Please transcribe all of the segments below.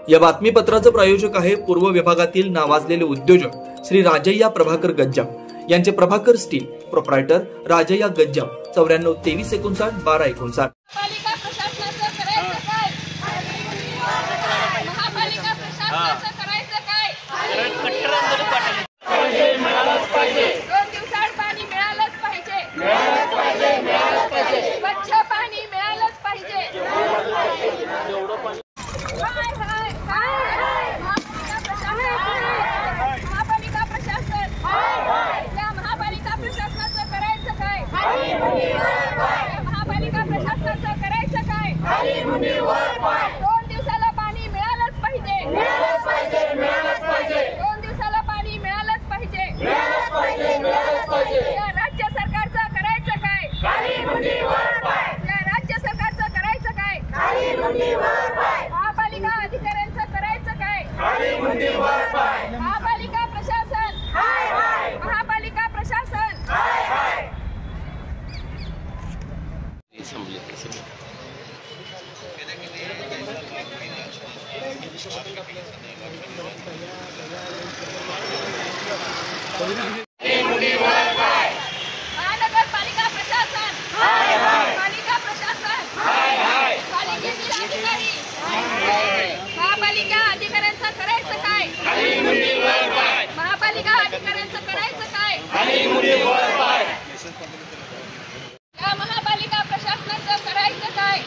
या बातमीपत्राचे प्रायोजक आहे पूर्व विभागातील नावाजलेले उद्योजक श्री राजय्या प्रभाकर गज्जाम यांचे प्रभाकर स्टील, प्रोप्रायटर राजय्या गज्जाम, 94 23 59 12 59। महापालिका प्रशासनाचं करायचं काय? महापालिका प्रशासनाचं करायचं काय? कट्टर आंदोलन पाठवले मिळालंच पाहिजे। 2 दिवसाआड पाणी मिळालंच पाहिजे। स्वच्छ पाणी मिळालंच पाहिजे। महापालिका प्रशासन या महापालिका प्रशासनाचं करायचं काय? महापालिका प्रशासनाचं करायचं काय? 2 दिवसाला पाणी मिळालंच पाहिजे। 2 दिवसाला पाणी मिळालंच पाहिजे। या राज्य सरकारचं करायचं काय? या राज्य सरकारचं करायचं काय? महापालिका अधिकाऱ्यांचं करायचं काय? महापालिका प्रशासन महापालिका प्रशासन महानगरपालिका प्रशासन पालिका प्रशासन पालिकेतील अधिकारी महापालिका अधिकाऱ्यांचं करायचं काय? महापालिका अधिकाऱ्यांचं करायचं काय? या महापालिका प्रशासनाचं करायचं काय?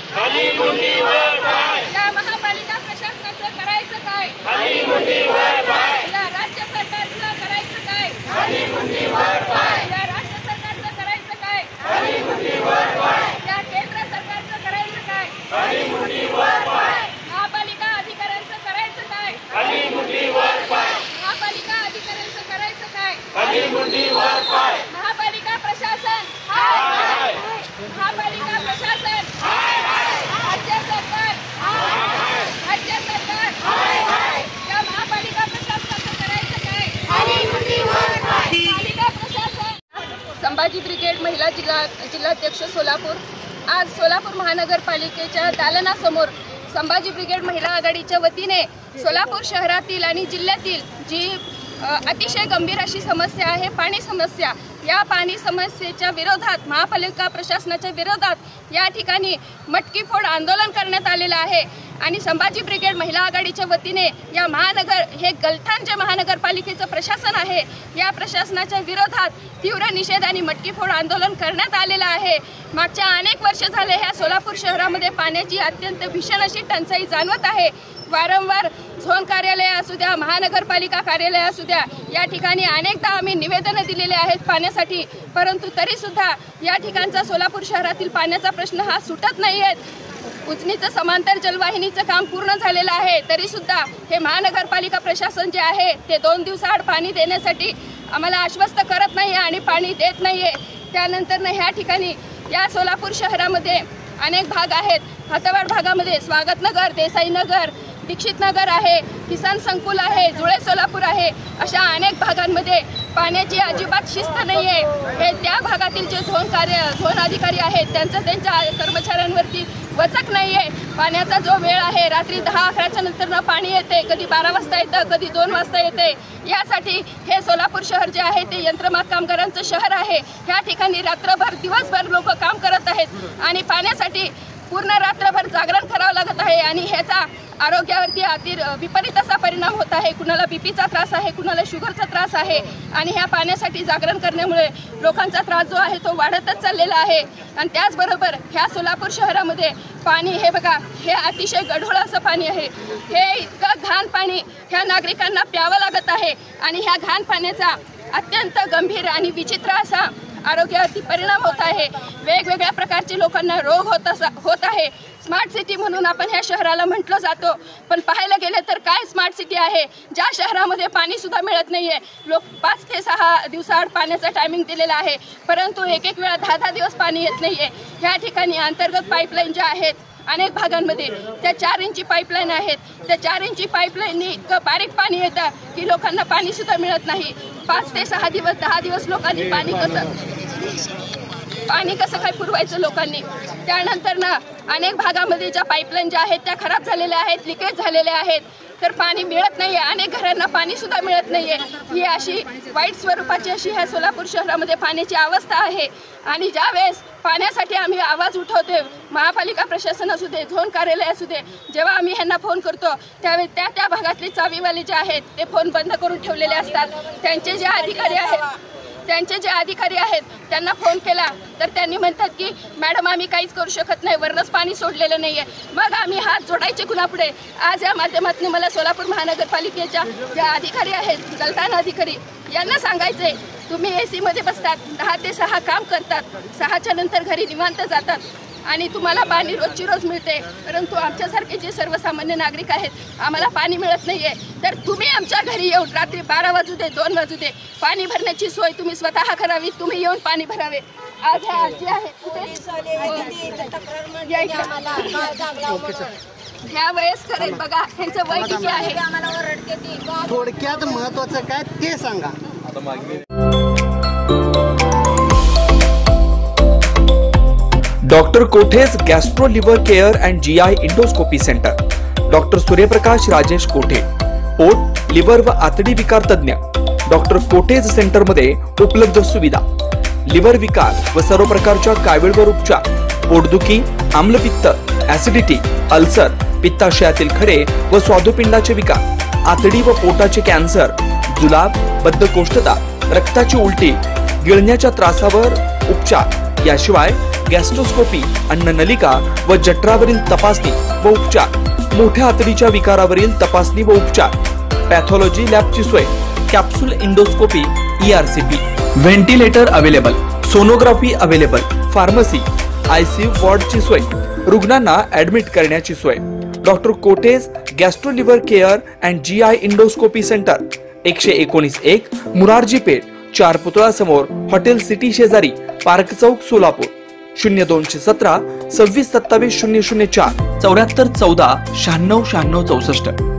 या महापालिका प्रशासनाचं करायचं काय? या राज्य सरकारचं करायचं काय? या राज्य सरकारचं करायचं काय? या केंद्र सरकारचं करायचं काय? महापालिका अधिकाऱ्यांचं करायचं काय? महापालिका अधिकाऱ्यांचं करायचं काय? महापालिका प्रशासन महापालिका प्रशासन राज्य सरकार या महापालिका प्रशासनाचं करायचं काय? पालिका प्रशासन संभाजी ब्रिगेड महिला जिल्हाध्यक्ष सोलापूर आज सोलापूर महानगरपालिकेच्या दालनासमोर संभाजी ब्रिगेड महिला आघाडीच्या वतीने सोलापूर शहरातील आणि जिल्ह्यातील जी अतिशय गंभीर अशी समस्या आहे पाणी समस्या, या पाणी समस्येच्या विरोधात महापालिका प्रशासनाच्या विरोधात या ठिकाणी मटकी फोड आंदोलन करण्यात आलेलं आहे। आणि संभाजी ब्रिगेड महिला आघाडीच्या वतीने या हे गलथान जे महानगरपालिकेचं प्रशासन आहे या प्रशासनाच्या विरोधात तीव्र निषेध आणि मटकी फोड आंदोलन करण्यात आलेलं आहे। मागच्या अनेक वर्ष झाले ह्या सोलापूर शहरामध्ये पाण्याची अत्यंत भीषण अशी टंचाई जाणवत आहे। वारंवार झोन कार्यालय असू द्या, महानगरपालिका कार्यालय असू द्या, या ठिकाणी अनेकदा आम्ही निवेदनं दिलेले आहेत पाण्यासाठी, परंतु तरी सुद्धा या ठिकाणचा सोलापूर शहरातील पाण्याचा प्रश्न हा सुटत नाही आहे। उजनीचं समांतर जलवाहिनीचं काम पूर्ण झालेलं आहे, तरी सुद्धा हे महानगरपालिका प्रशासन जे आहे ते 2 दिवसाआड पाणी देण्यासाठी आम्हाला आश्वस्त करत नाही आणि पाणी देत नाहीये। त्यानंतर ह्या ठिकाणी या सोलापूर शहरामध्ये अनेक भाग आहेत। हातवाड भागामध्ये स्वागतनगर, देसाईनगर, दीक्षित नगर आहे, किसान संकुल आहे, जुळे सोलापूर आहे, अशा अनेक भागांमध्ये पाण्याची अजिबात शिस्त नाही आहे। हे त्या भागातील जे झोन अधिकारी आहेत त्यांच्या कर्मचाऱ्यांवरती वचक नाही आहे। पाण्याचा जो वेळ आहे रात्री 10-11च्या नंतर पाणी येते, कधी 12 वाजता येतं, कधी 2 वाजता येते। यासाठी हे सोलापूर शहर जे आहे ते यंत्रमाग कामगारांचं शहर आहे। या ठिकाणी रात्रभर दिवसभर लोक काम करत आहेत आणि पाण्यासाठी पूर्ण रात्रभर जागरण करावं लागत आहे आणि ह्याचा आरोग्यावरती विपरीत असा परिणाम होत आहे। कुणाला बीपीचा त्रास आहे, कुणाला शुगरचा त्रास आहे आणि ह्या पाण्यासाठी जागरण करण्यामुळे लोकांचा त्रास जो आहे तो वाढतच चाललेला आहे। आणि त्याचबरोबर ह्या सोलापूर शहरामध्ये पाणी हे बघा, हे अतिशय गढूळ असं पाणी आहे। हे इतकं घाण पाणी ह्या नागरिकांना प्यावं लागत आहे आणि ह्या घाण पाण्याचा अत्यंत गंभीर आणि विचित्र असा आरोग्यावरती परिणाम होत आहे। वेगवेगळ्या प्रकारचे लोकांना रोग होत आहे। स्मार्ट सिटी म्हणून आपण ह्या शहराला म्हटलं जातो, पण पाहायला गेलं तर काय स्मार्ट सिटी आहे ज्या शहरामध्ये पाणी सुद्धा मिळत नाहीये। लोक 5 ते 6 दिवसाआड पाण्याचा टायमिंग दिलेला आहे, परंतु एक वेळा 10 दिवस पाणी येत नाहीये। ह्या ठिकाणी अंतर्गत पाईपलाईन ज्या आहेत अनेक भागांमध्ये त्या 4 इंची पाईपलाईन आहेत, त्या 4 इंची पाईपलाईनने इतकं बारीक पाणी येतं की लोकांना पाणी सुद्धा मिळत नाही। 5 ते 6 दिवस 10 दिवस लोकांनी पाणी कसं पाणी कसं काय पुरवायचं लोकांनी. त्यानंतर ना अनेक भागामध्ये ज्या पाईपलाईन ज्या आहेत त्या खराब झालेल्या आहेत, लिकेज झालेल्या आहेत, तर पाणी मिळत नाहीये. अनेक घरांना पाणी सुद्धा मिळत नाहीये. ही अशी वाईट स्वरूपाची अशी ह्या सोलापूर शहरामध्ये पाण्याची अवस्था आहे. आणि ज्या वेळेस पाण्यासाठी आम्ही आवाज उठवते, महापालिका प्रशासन असू दे, झोन कार्यालय असू दे, जेव्हा आम्ही ह्यांना फोन करतो त्यावेळेस त्या भागातले चावीवाले जे आहेत ते फोन बंद करून ठेवलेले असतात. त्यांचे जे अधिकारी आहेत त्यांना फोन केला तर त्यांनी म्हणतात की मॅडम आम्ही काहीच करू शकत नाही, वरनच पाणी सोडलेलं नाहीये. मग आम्ही हात जोडायचे कुणापुढे? आज या माध्यमातून मला सोलापूर महानगरपालिकेच्या ज्या अधिकारी आहेत, गलतान अधिकारी, यांना सांगायचंय तुम्ही AC मध्ये बसतात, 10 ते 6 काम करतात, 6च्या नंतर घरी निवांत जातात आणि तुम्हाला पाणी रोजची रोज मिळते. परंतु आमच्यासारखे जे सर्वसामान्य नागरिक आहेत आम्हाला पाणी मिळत नाहीये. तर तुम्ही आमच्या घरी येऊन रात्री 12 वाजू दे, 2 वाजू दे, पाणी भरण्याची सोय तुम्ही स्वतः करावी. तुम्ही येऊन पाणी भरावे. आज ह्या आजी आहेत ह्या वयस्कर आहेत बघा, त्यांचं वय किती आहे? थोडक्यात महत्वाचं काय ते सांगा. डॉक्टर कोठेज gastro liver care and GI endoscopy centre. Doctor Suryaprakash Rajesh कोठे, पोट, लिव्हर व आतडी विकार तज्ञ. डॉक्टर कोठेज सेंटर मध्ये उपलब्ध सुविधा: लिव्हर विकार व सर्व प्रकारच्या कावीळवर उपचार, पोटदुखी, आम्लपित्त, ऍसिडिटी, अल्सर, पित्ताशयातील खडे व स्वादुपिंडाचे विकार, आतडी व पोटाचे कॅन्सर, जुलाब, बद्धकोष्ठता, रक्ताची उलटी, गिळण्याच्या त्रासावर उपचार. याशिवाय गॅस्ट्रोस्कोपी, अन्ननलिका व जठरावरील तपासणी व उपचार, मोठ्या आतडीच्या विकारावरील तपासणी व उपचार, पॅथॉलॉजी लॅबची सोय, capsule endoscopy, ERCP, ventilator available, sonography available, pharmacy, ICU वॉर्डची सोय, रुग्णांना ऍडमिट करण्याची सोय. डॉक्टर कोठेज gastro liver care and GI endoscopy centre, 119-1 Murarji Peth, 4 पुतळा समोर, हॉटेल सिटी शेजारी, पार्क चौक, सोलापूर. 0217 26 27 004 74 14 96 96 64.